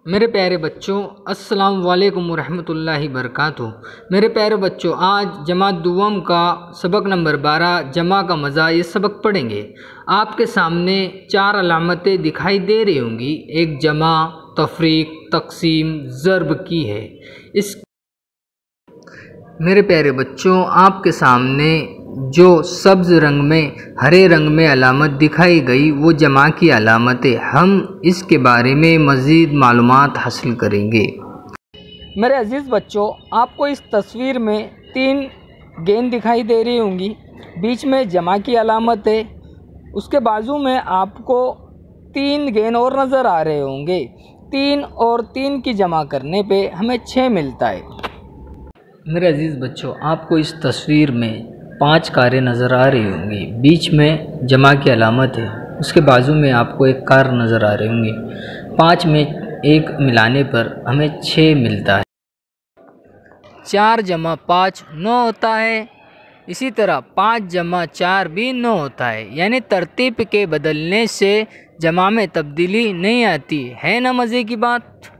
मेरे प्यारे बच्चों, अस्सलाम वालेकुम रहमतुल्लाहि बरकातुहू। मेरे प्यारे बच्चों, आज जमा दुवम का सबक नंबर 12 जमा का मज़ा ये सबक पढ़ेंगे। आपके सामने 4 अलामतें दिखाई दे रही होंगी। एक जमा, तफरीक, तकसीम, ज़र्ब की है। इस मेरे प्यारे बच्चों, आपके सामने जो सब्ज़ रंग में, हरे रंग में अलामत दिखाई गई वो जमा की अलामत है। हम इसके बारे में मज़ीद मालूमात हासिल करेंगे। मेरे अजीज़ बच्चों, आपको इस तस्वीर में 3 गेंद दिखाई दे रही होंगी। बीच में जमा की अलामत है। उसके बाजू में आपको 3 गेंद और नज़र आ रहे होंगे। 3 और 3 की जमा करने पे हमें 6 मिलता है। मेरे अजीज़ बच्चों, आपको इस तस्वीर में 5 कारें नज़र आ रही होंगी। बीच में जमा की अलामत है। उसके बाजू में आपको एक कार नज़र आ रही होंगी। 5 में 1 मिलाने पर हमें 6 मिलता है। 4 जमा 5 9 होता है। इसी तरह 5 जमा 4 भी 9 होता है। यानी तरतीब के बदलने से जमा में तब्दीली नहीं आती है ना। मज़े की बात।